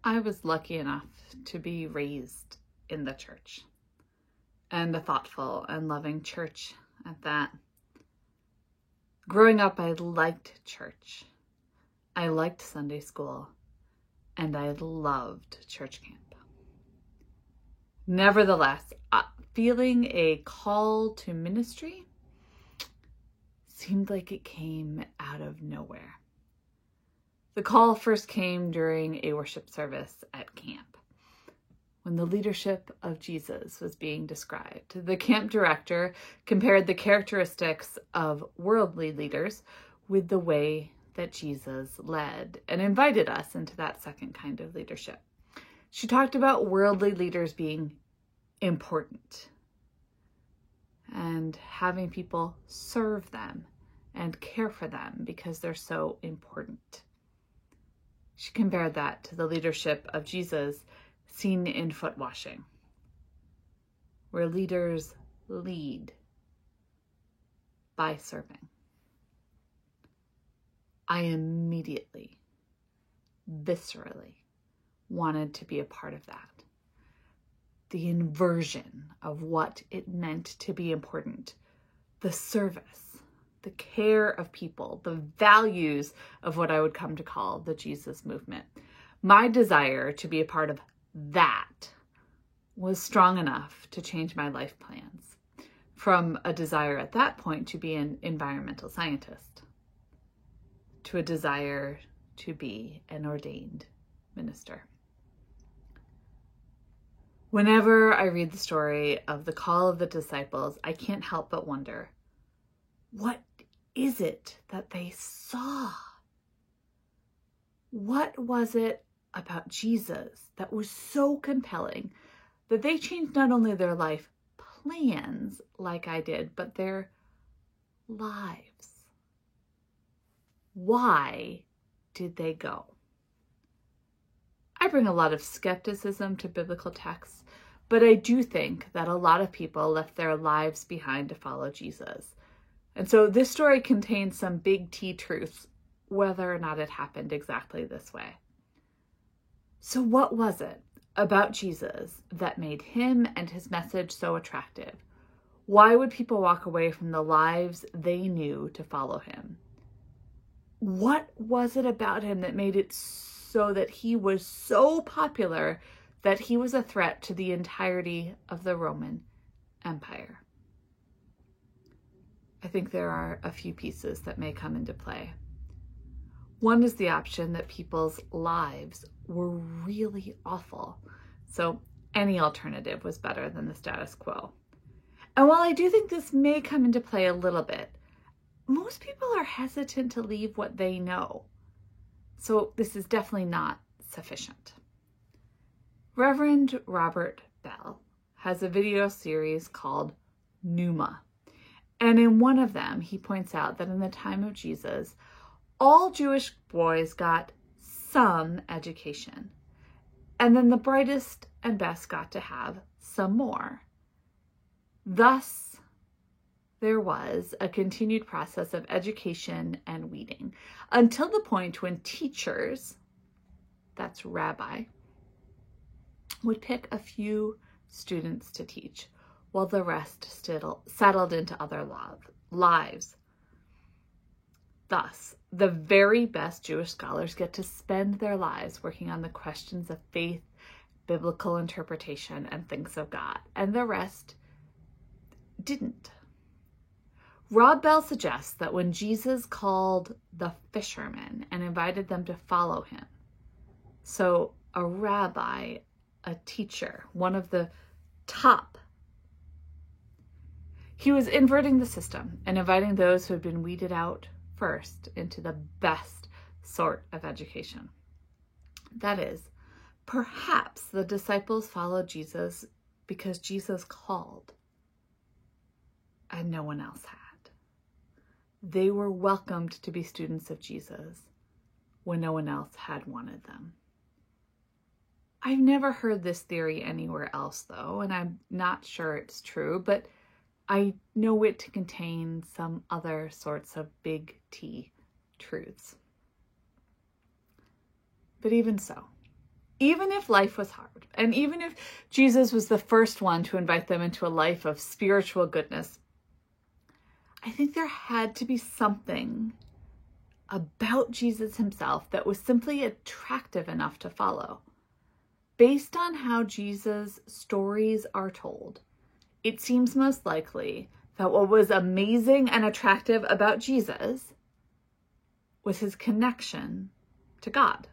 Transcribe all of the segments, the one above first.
I was lucky enough to be raised in the church, and a thoughtful and loving church at that. Growing up, I liked church. I liked Sunday school, and I loved church camp. Nevertheless, feeling a call to ministry seemed like it came out of nowhere. The call first came during a worship service at camp, when the leadership of Jesus was being described. The camp director compared the characteristics of worldly leaders with the way that Jesus led and invited us into that second kind of leadership. She talked about worldly leaders being important and having people serve them and care for them because they're so important. She compared that to the leadership of Jesus seen in foot washing, where leaders lead by serving. I immediately, viscerally wanted to be a part of that. The inversion of what it meant to be important, the service, the care of people, the values of what I would come to call the Jesus movement. My desire to be a part of that was strong enough to change my life plans from a desire at that point to be an environmental scientist to a desire to be an ordained minister. Whenever I read the story of the call of the disciples, I can't help but wonder, what is it that they saw? What was it about Jesus that was so compelling that they changed not only their life plans like I did, but their lives? Why did they go? I bring a lot of skepticism to biblical texts, but I do think that a lot of people left their lives behind to follow Jesus. And so this story contains some big T truths, whether or not it happened exactly this way. So what was it about Jesus that made him and his message so attractive? Why would people walk away from the lives they knew to follow him? What was it about him that made it so that he was so popular that he was a threat to the entirety of the Roman Empire? I think there are a few pieces that may come into play. One is the option that people's lives were really awful, so any alternative was better than the status quo. And while I do think this may come into play a little bit, most people are hesitant to leave what they know. So this is definitely not sufficient. Reverend Robert Bell has a video series called Pneuma. And in one of them, he points out that in the time of Jesus, all Jewish boys got some education. And then the brightest and best got to have some more. Thus, there was a continued process of education and weeding until the point when teachers, that's rabbi, would pick a few students to teach while the rest still settled into other lives. Thus, the very best Jewish scholars get to spend their lives working on the questions of faith, biblical interpretation, and things of God, and the rest didn't. Rob Bell suggests that when Jesus called the fishermen and invited them to follow him, so a rabbi, a teacher, one of the top, he was inverting the system and inviting those who had been weeded out first into the best sort of education. That is, perhaps the disciples followed Jesus because Jesus called and no one else had. They were welcomed to be students of Jesus when no one else had wanted them. I've never heard this theory anywhere else, though, and I'm not sure it's true, but I know it to contain some other sorts of big T truths. But even so, Even if life was hard, and even if Jesus was the first one to invite them into a life of spiritual goodness, I think there had to be something about Jesus himself that was simply attractive enough to follow. Based on how Jesus' stories are told, it seems most likely that what was amazing and attractive about Jesus was his connection to God.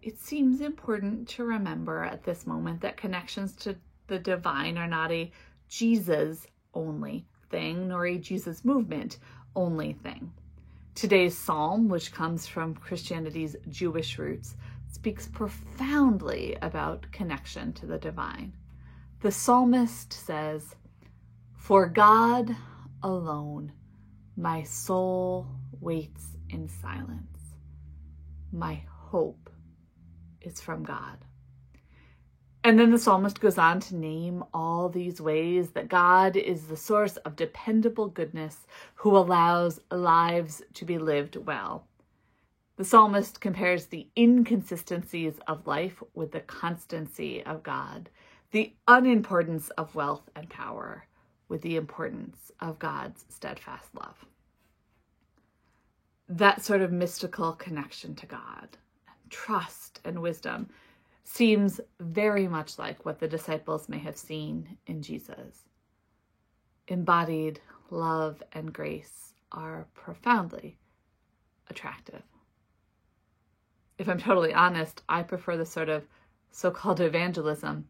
It seems important to remember at this moment that connections to the divine are not a Jesus only thing, nor a Jesus movement only thing. Today's psalm, which comes from Christianity's Jewish roots, speaks profoundly about connection to the divine. The psalmist says, "For God alone, my soul waits in silence. My hope is from God." And then the psalmist goes on to name all these ways that God is the source of dependable goodness who allows lives to be lived well. The psalmist compares the inconsistencies of life with the constancy of God, the unimportance of wealth and power with the importance of God's steadfast love. That sort of mystical connection to God, and trust and wisdom, seems very much like what the disciples may have seen in Jesus. Embodied love and grace are profoundly attractive. If I'm totally honest, I prefer the sort of so-called evangelism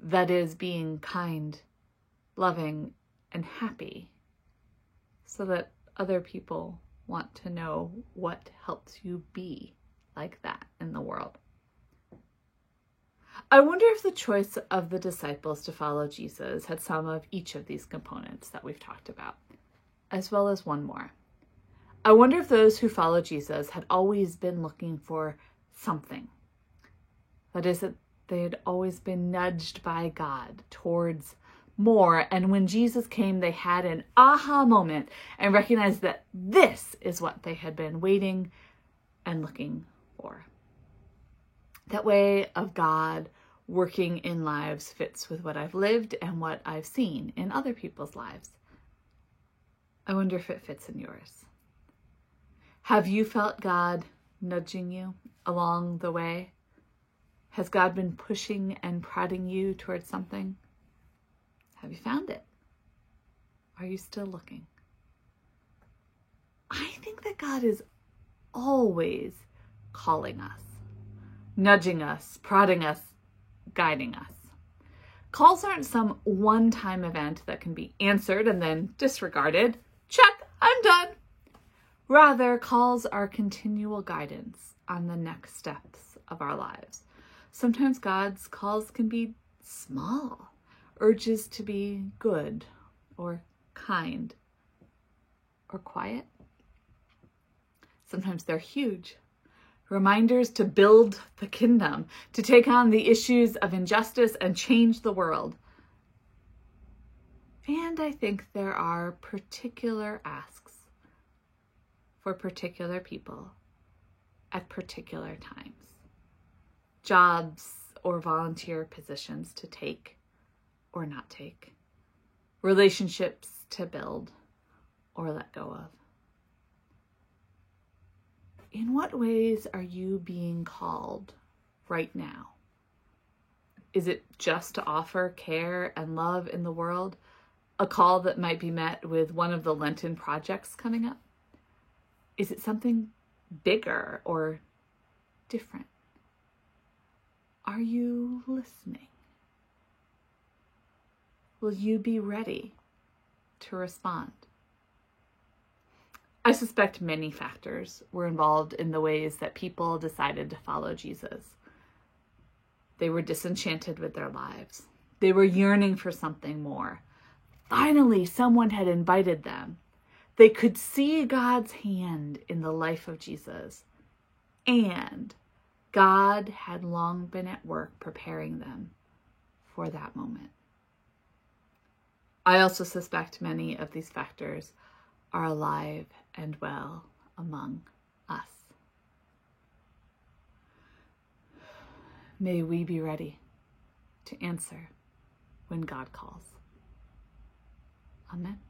that is being kind, loving, and happy so that other people want to know what helps you be like that in the world. I wonder if the choice of the disciples to follow Jesus had some of each of these components that we've talked about, as well as one more. I wonder if those who follow Jesus had always been looking for something. That is, that they had always been nudged by God towards more, and when Jesus came, they had an aha moment and recognized that this is what they had been waiting and looking for. That way of God working in lives fits with what I've lived and what I've seen in other people's lives. I wonder if it fits in yours. Have you felt God nudging you along the way? Has God been pushing and prodding you towards something? Have you found it? Are you still looking? I think that God is always calling us, nudging us, prodding us, guiding us. Calls aren't some one-time event that can be answered and then disregarded. Check, I'm done. Rather, calls are continual guidance on the next steps of our lives. Sometimes God's calls can be small, urges to be good or kind or quiet. Sometimes they're huge. Reminders to build the kingdom, to take on the issues of injustice and change the world. And I think there are particular asks for particular people at particular times. Jobs or volunteer positions to take or not take. Relationships to build or let go of. In what ways are you being called right now? Is it just to offer care and love in the world? A call that might be met with one of the Lenten projects coming up? Is it something bigger or different? Are you listening? Will you be ready to respond? I suspect many factors were involved in the ways that people decided to follow Jesus. They were disenchanted with their lives. They were yearning for something more. Finally, someone had invited them. They could see God's hand in the life of Jesus, and God had long been at work preparing them for that moment. I also suspect many of these factors are alive and well among us. May we be ready to answer when God calls. Amen.